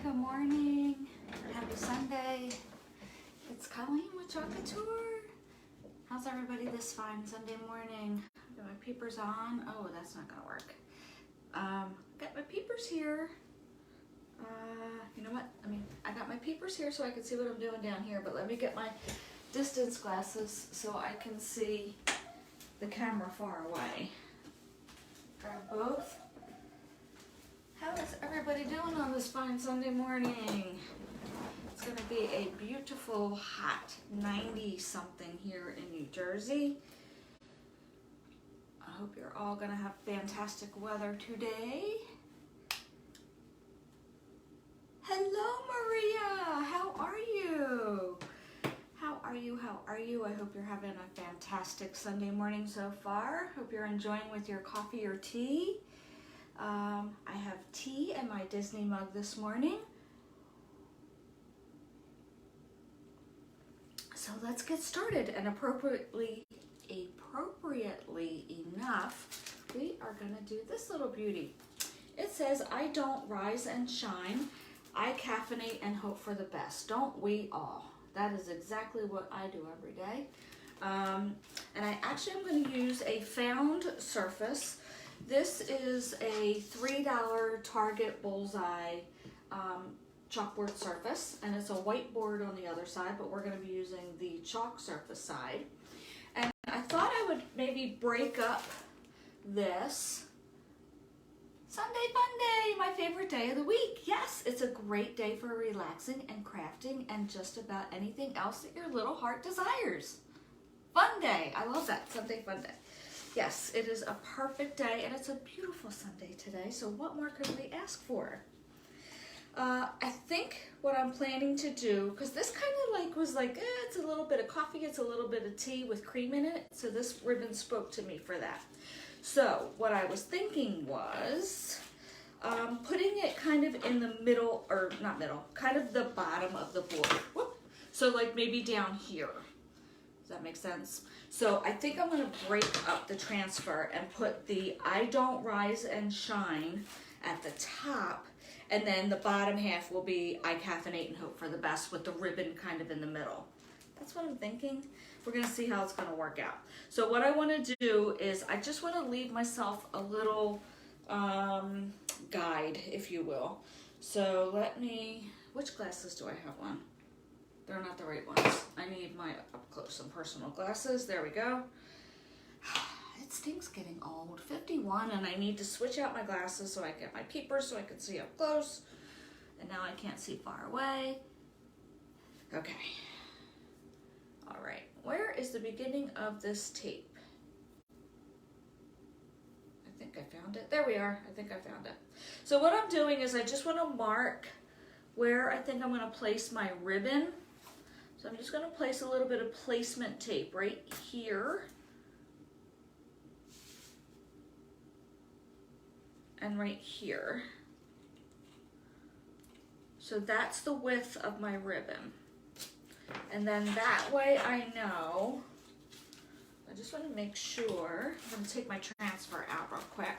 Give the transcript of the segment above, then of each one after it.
good morning. Happy Sunday. It's Colleen with Chocolate Tour. How's everybody this fine Sunday morning? Got my peepers on. Oh, that's not gonna work. Got my peepers here. You know what? I got my peepers here so I can see what I'm doing down here, but let me get my distance glasses so I can see the camera far away. Grab both. How is everybody doing on this fine Sunday morning? It's going to be a beautiful, hot 90 something here in New Jersey. I hope you're all going to have fantastic weather today. Hello, Maria. How are you? How are you? How are you? I hope you're having a fantastic Sunday morning so far. Hope you're enjoying with your coffee or tea. I have tea in my Disney mug this morning. So let's get started, and appropriately enough, we are gonna do this little beauty. It says, I don't rise and shine, I caffeinate and hope for the best. Don't we all? That is exactly what I do every day. And I actually am gonna use a found surface. This is a $3 Target Bullseye chalkboard surface, and it's a whiteboard on the other side, but we're going to be using the chalk surface side. And I thought I would maybe break up this Sunday Fun Day, my favorite day of the week. Yes, it's a great day for relaxing and crafting and just about anything else that your little heart desires. Fun day. I love that. Sunday Fun Day. Yes, it is a perfect day, and it's a beautiful Sunday today, so what more could we ask for? I think what I'm planning to do, because this kind of was like, it's a little bit of coffee, it's a little bit of tea with cream in it, so this ribbon spoke to me for that. So what I was thinking was putting it kind of in the middle, or not middle, kind of the bottom of the board. Whoop. So like maybe down here. Does that make sense? So I think I'm going to break up the transfer and put the I don't rise and shine at the top, and then the bottom half will be I caffeinate and hope for the best with the ribbon kind of in the middle. That's what I'm thinking. We're going to see how it's going to work out. So what I want to do is I just want to leave myself a little guide, if you will. So let me, which glasses do I have on? They're not the right ones. I need my up close and personal glasses. There we go. It stinks getting old. 51, and I need to switch out my glasses so I get my peepers so I can see up close. And now I can't see far away. Okay. All right. Where is the beginning of this tape? I think I found it. There we are. I think I found it. So what I'm doing is I just want to mark where I think I'm going to place my ribbon. So I'm just going to place a little bit of placement tape right here and right here. So that's the width of my ribbon. And then that way I know, I just want to make sure, I'm going to take my transfer out real quick.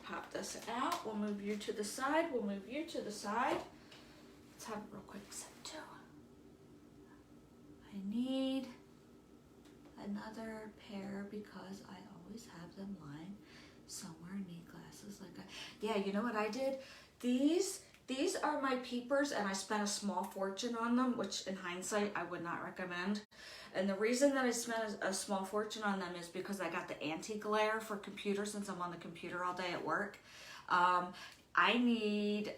Pop this out. We'll move you to the side. We'll move you to the side. Let's have a real quick set too. I need another pair because I always have them lying somewhere neat glasses like that. Yeah, you know what I did? These are my peepers, and I spent a small fortune on them, which in hindsight I would not recommend. And the reason that I spent a small fortune on them is because I got the anti-glare for computers, since I'm on the computer all day at work. I need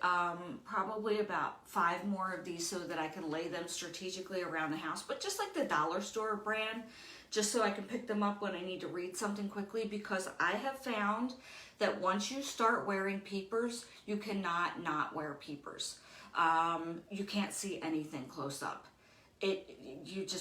probably about 5 more of these so that I can lay them strategically around the house, but just like the dollar store brand, just so I can pick them up when I need to read something quickly, because I have found that once you start wearing peepers, you cannot not wear peepers. You can't see anything close up.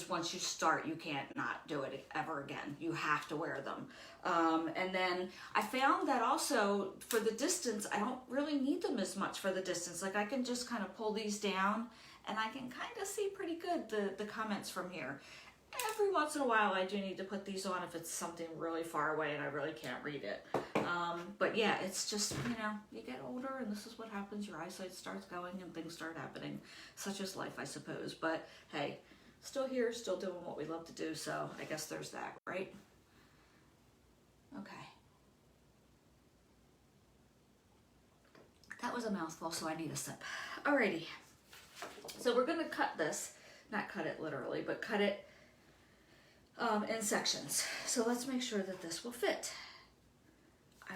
Once you start, you can't not do it ever again. You have to wear them. And then I found that also for the distance, I don't really need them as much for the distance. Like I can just kind of pull these down and I can kind of see pretty good the comments from here. every once in a while I do need to put these on if it's something really far away and I really can't read it. But yeah, it's just, you know, you get older and this is what happens. Your eyesight starts going and things start happening. Such is life, I suppose. But hey, still here, still doing what we love to do. So I guess there's that, right? Okay. That was a mouthful, so I need a sip. Alrighty. So we're going to cut this, not cut it literally, but cut it in sections. So let's make sure that this will fit. I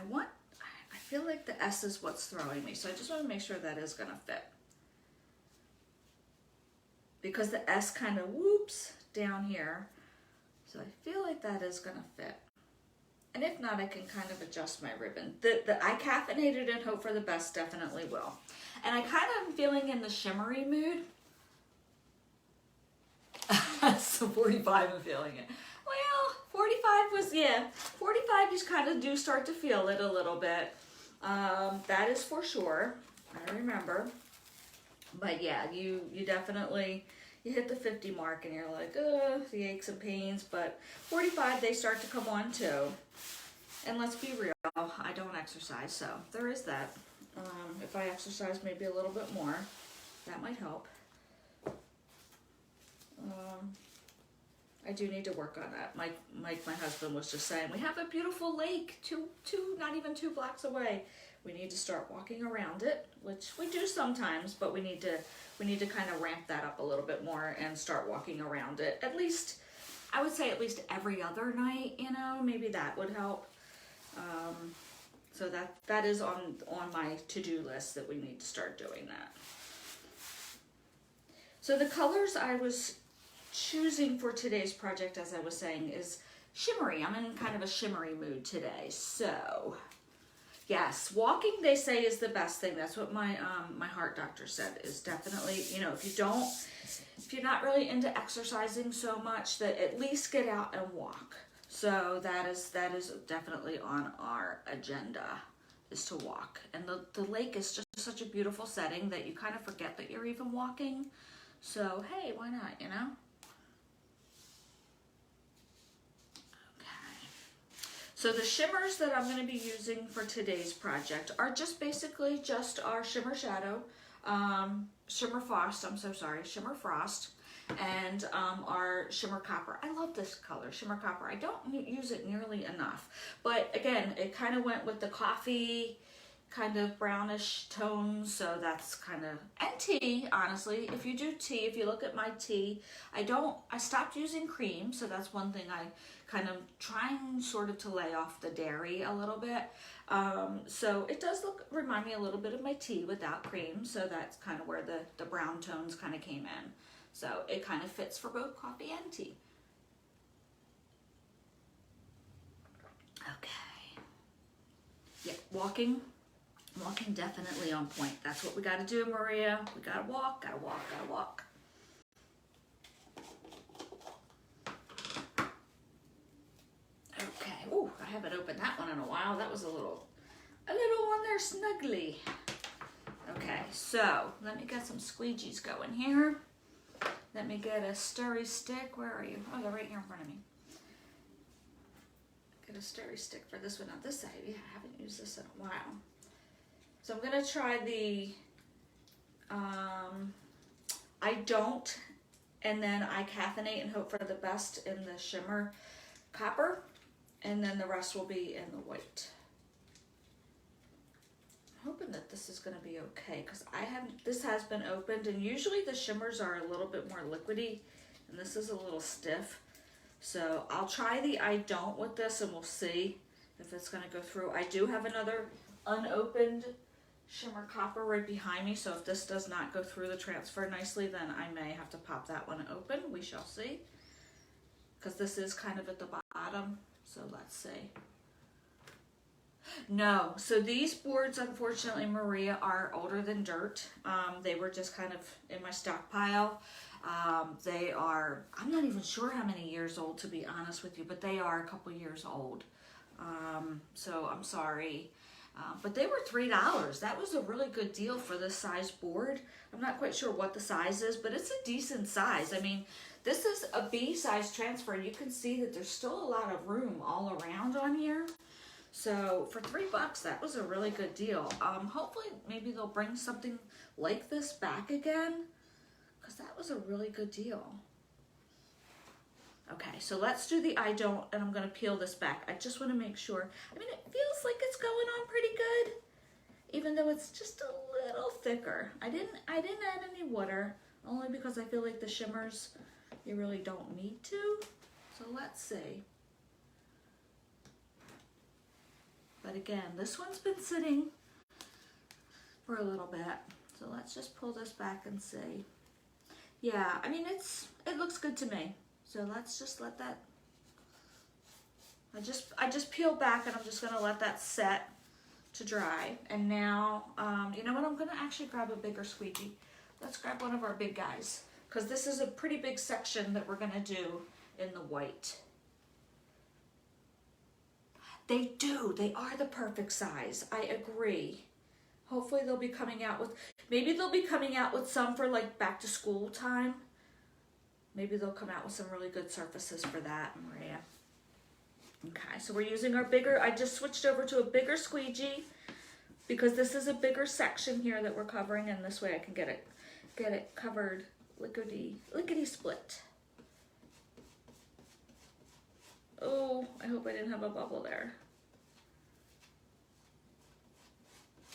feel like the S is what's throwing me, so I just want to make sure that is going to fit. Because the S kind of whoops down here, so I feel like that is going to fit. And if not, I can kind of adjust my ribbon. I caffeinated and hope for the best definitely will. And I kind of am feeling in the shimmery mood. So 45, I'm feeling it. Well, 45 was, yeah, 45 you kind of do start to feel it a little bit. That is for sure. I remember. But yeah, you definitely, you hit the 50 mark and you're like, the aches and pains. But 45, they start to come on too. And let's be real, I don't exercise, so there is that. If I exercise maybe a little bit more, that might help. I do need to work on that. Mike, my husband, was just saying, we have a beautiful lake, not even 2 blocks away. We need to start walking around it, which we do sometimes, but we need to kind of ramp that up a little bit more and start walking around it. At least, I would say at least every other night, you know, maybe that would help. So that is on my to-do list that we need to start doing that. So the colors I was choosing for today's project, as I was saying, is shimmery. I'm in kind of a shimmery mood today. So yes, walking, they say, is the best thing. That's what my heart doctor said, is definitely, you know, if you're not really into exercising so much, that at least get out and walk. So that is definitely on our agenda, is to walk. And the lake is just such a beautiful setting that you kind of forget that you're even walking. So hey, why not, you know? So the shimmers that I'm going to be using for today's project are just basically just our Shimmer Shadow, Shimmer Frost, Shimmer Frost, and our Shimmer Copper. I love this color, Shimmer Copper. I don't use it nearly enough, but again, it kind of went with the coffee kind of brownish tones, so that's kind of, and tea, honestly. If you do tea, if you look at my tea, I stopped using cream, so that's one thing I kind of trying sort of to lay off the dairy a little bit. So it does remind me a little bit of my tea without cream, so that's kind of where the brown tones kind of came in. So it kind of fits for both coffee and tea. Okay. Yeah, walking definitely on point. That's what we got to do, Maria. We got to walk, got to walk, got to walk. Okay. Oh, I haven't opened that one in a while. That was a little one there, snuggly. Okay, so let me get some squeegees going here. Let me get a stirry stick. Where are you? Oh, they're right here in front of me. Get a stirry stick for this one on this side. Yeah, I haven't used this in a while. So I'm going to try the, I don't, and then I caffeinate and hope for the best in the Shimmer Copper, and then the rest will be in the white. I'm hoping that this is going to be okay, because this has been opened, and usually the shimmers are a little bit more liquidy, and this is a little stiff. So I'll try the I don't with this, and we'll see if it's going to go through. I do have another unopened Shimmer Copper right behind me, so if this does not go through the transfer nicely, then I may have to pop that one open. We shall see, because this is kind of at the bottom, so let's see. No, so these boards, unfortunately, Maria, are older than dirt. They were just kind of in my stockpile. They are, I'm not even sure how many years old, to be honest with you, but they are a couple years old. So I'm sorry. But they were $3. That was a really good deal for this size board. I'm not quite sure what the size is, but it's a decent size. I mean, this is a B size transfer. You can see that there's still a lot of room all around on here. So for $3, that was a really good deal. Hopefully maybe they'll bring something like this back again, because that was a really good deal. Okay, so let's do the I don't, and I'm going to peel this back. I just want to make sure. I mean, it feels like it's going on pretty good, even though it's just a little thicker. I didn't add any water, only because I feel like the shimmers, you really don't need to. So let's see. But again, this one's been sitting for a little bit. So let's just pull this back and see. Yeah, I mean, it looks good to me. So let's just let that, I just peeled back, and I'm just gonna let that set to dry. And now, you know what, I'm gonna actually grab a bigger squeegee. Let's grab one of our big guys, because this is a pretty big section that we're gonna do in the white. They are the perfect size, I agree. Hopefully they'll be coming out with, maybe they'll be coming out with some for like back to school time. Maybe they'll come out with some really good surfaces for that, Maria. Okay, so we're using our bigger, I just switched over to a bigger squeegee because this is a bigger section here that we're covering, and this way I can get it covered lickety split. Oh, I hope I didn't have a bubble there.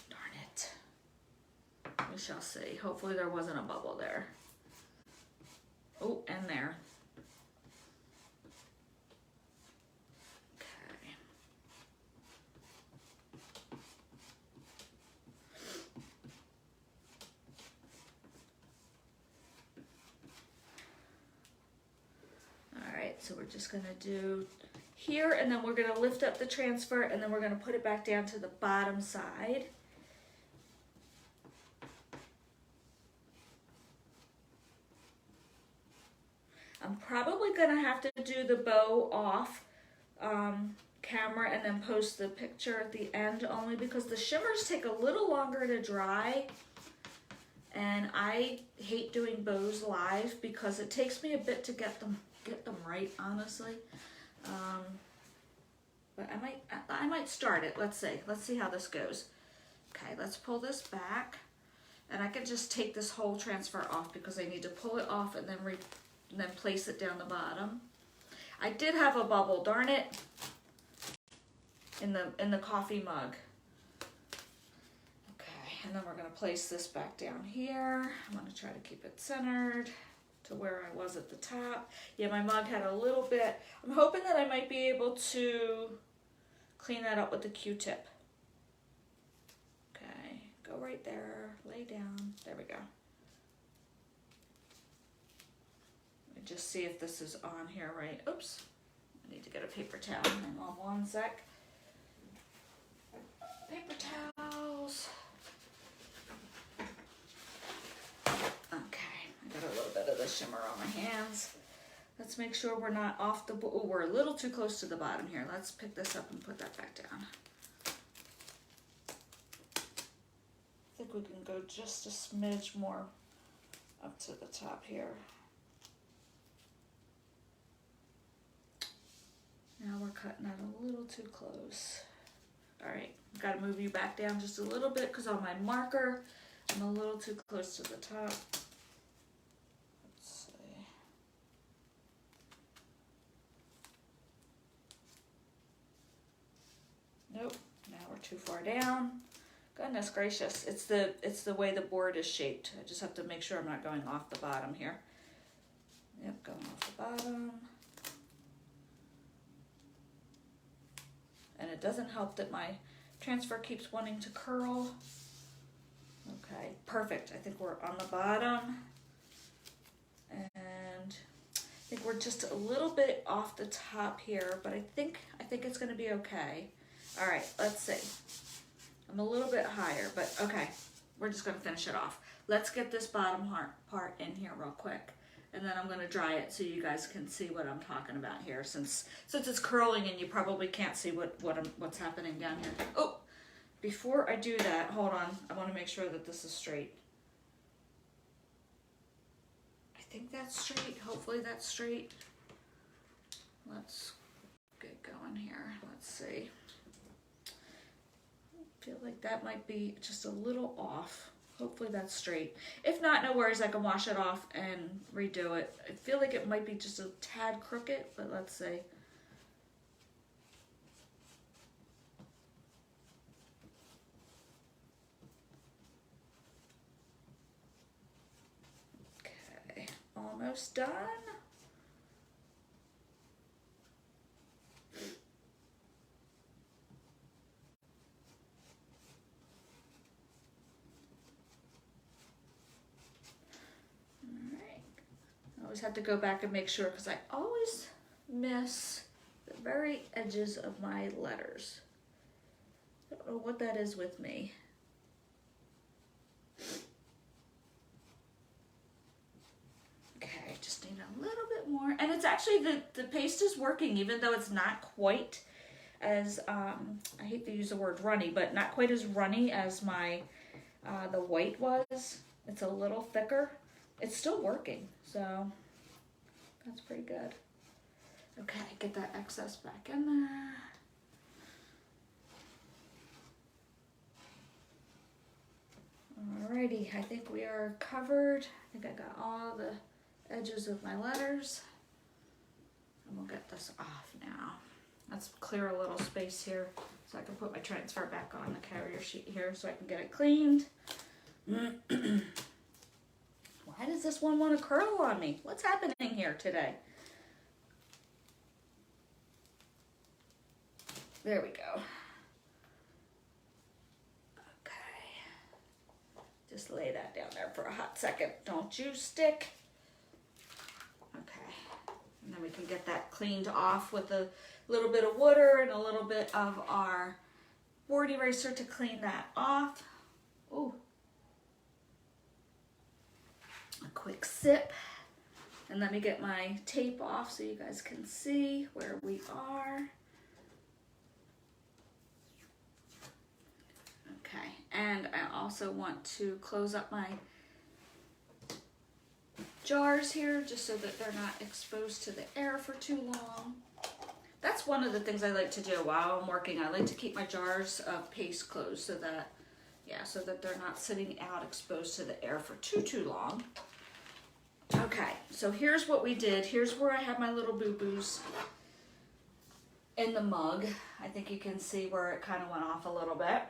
Darn it. We shall see. Hopefully there wasn't a bubble there. Oh, and there. Okay. All right, so we're just gonna do here, and then we're gonna lift up the transfer, and then we're gonna put it back down to the bottom side. I'm probably gonna have to do the bow off camera and then post the picture at the end, only because the shimmers take a little longer to dry, and I hate doing bows live because it takes me a bit to get them right, honestly. But I might start it. Let's see how this goes. Okay, let's pull this back, and I can just take this whole transfer off because I need to pull it off and then place it down the bottom. I did have a bubble, darn it, in the coffee mug. Okay, and then we're gonna place this back down here. I'm gonna try to keep it centered to where I was at the top. Yeah, my mug had a little bit. I'm hoping that I might be able to clean that up with the Q-tip. Okay, go right there, lay down, there we go. Just see if this is on here right. Oops, I need to get a paper towel. Hang on one sec. Paper towels. Okay, I got a little bit of the shimmer on my hands. Let's make sure we're not off the, oh, we're a little too close to the bottom here. Let's pick this up and put that back down. I think we can go just a smidge more up to the top here. Now we're cutting that a little too close. All right, gotta move you back down just a little bit because on my marker, I'm a little too close to the top. Let's see. Nope, now we're too far down. Goodness gracious, it's the way the board is shaped. I just have to make sure I'm not going off the bottom here. Yep, going off the bottom. And it doesn't help that my transfer keeps wanting to curl. Okay, perfect. I think we're on the bottom. And I think we're just a little bit off the top here, but I think it's gonna be okay. All right, let's see. I'm a little bit higher, but okay. We're just gonna finish it off. Let's get this bottom part in here real quick. And then I'm going to dry it so you guys can see what I'm talking about here, since it's curling and you probably can't see what's happening down here. Oh, before I do that, hold on, I want to make sure that this is straight. I think that's straight. Hopefully that's straight. Let's get going here. Let's see. I feel like that might be just a little off. Hopefully that's straight. If not, no worries. I can wash it off and redo it. I feel like it might be just a tad crooked, but let's see. Okay, almost done. Have to go back and make sure because I always miss the very edges of my letters. I don't know what that is with me. Okay, just need a little bit more. And it's actually, the paste is working even though it's not quite as, I hate to use the word runny, but not quite as runny as my, the white was. It's a little thicker. It's still working, so that's pretty good. Okay, get that excess back in there. Alrighty, I think we are covered. I think I got all the edges of my letters. And we'll get this off now. Let's clear a little space here so I can put my transfer back on the carrier sheet here so I can get it cleaned. Why does this one want to curl on me? What's happening here today? There we go. Okay. Just lay that down there for a hot second. Don't you stick. Okay. And then we can get that cleaned off with a little bit of water and a little bit of our board eraser to clean that off. Ooh. A quick sip, and let me get my tape off so you guys can see where we are. Okay, and I also want to close up my jars here just so that they're not exposed to the air for too long. That's one of the things I like to do while I'm working. I like to keep my jars of paste closed so that, yeah, so that they're not sitting out exposed to the air for too long. Okay, so here's what we did. Here's where I have my little boo-boos in the mug. I think you can see where it kind of went off a little bit.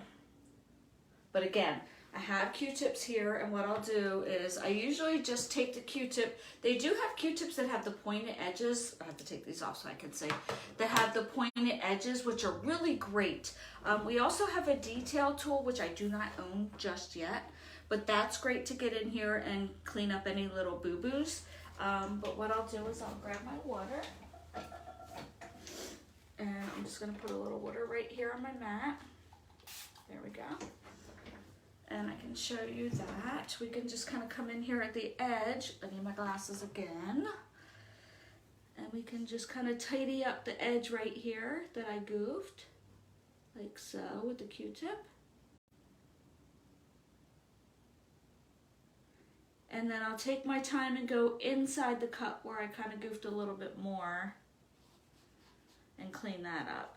But again, I have Q-tips here, and what I'll do is I usually just take the Q-tip. They do have Q-tips that have the pointed edges. I have to take these off so I can see. That have the pointed edges, which are really great. We also have a detail tool, which I do not own just yet. But that's great to get in here and clean up any little boo-boos. But what I'll do is I'll grab my water. And I'm just going to put a little water right here on my mat. There we go. And I can show you that. We can just kind of come in here at the edge. I need my glasses again. And we can just kind of tidy up the edge right here that I goofed. Like so with the Q-tip. And then I'll take my time and go inside the cup where I kind of goofed a little bit more and clean that up.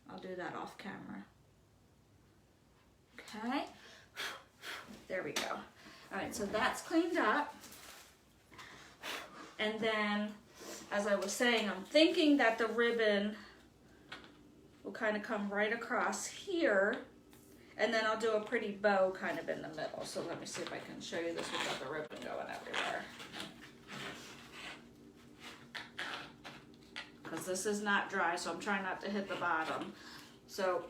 I'll do that off camera. Okay, there we go. All right, so that's cleaned up. And then, as I was saying, I'm thinking that the ribbon will kind of come right across here. And then I'll do a pretty bow kind of in the middle. So let me see if I can show you this without the ribbon going everywhere. Because this is not dry, so I'm trying not to hit the bottom. So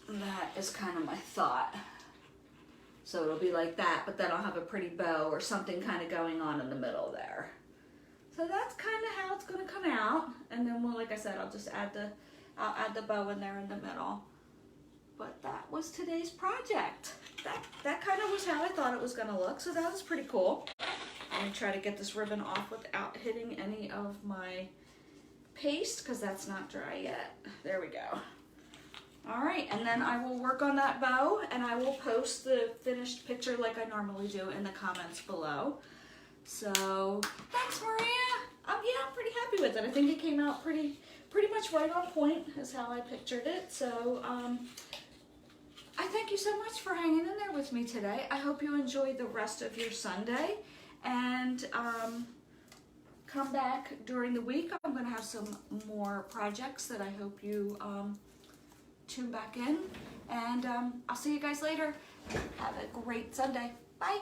that is kind of my thought. So it'll be like that, but then I'll have a pretty bow or something kind of going on in the middle there. So that's kind of how it's going to come out. And then, well, like I said, I'll just add the bow in there in the middle. But that was today's project. That kind of was how I thought it was going to look. So that was pretty cool. I'm going to try to get this ribbon off without hitting any of my paste because that's not dry yet. There we go. All right, and then I will work on that bow and I will post the finished picture like I normally do in the comments below. So thanks, Maria. Yeah, I'm pretty happy with it. I think it came out pretty much right on point is how I pictured it. So I thank you so much for hanging in there with me today. I hope you enjoyed the rest of your Sunday, and come back during the week. I'm going to have some more projects that I hope you tune back in, and I'll see you guys later. Have a great Sunday. Bye.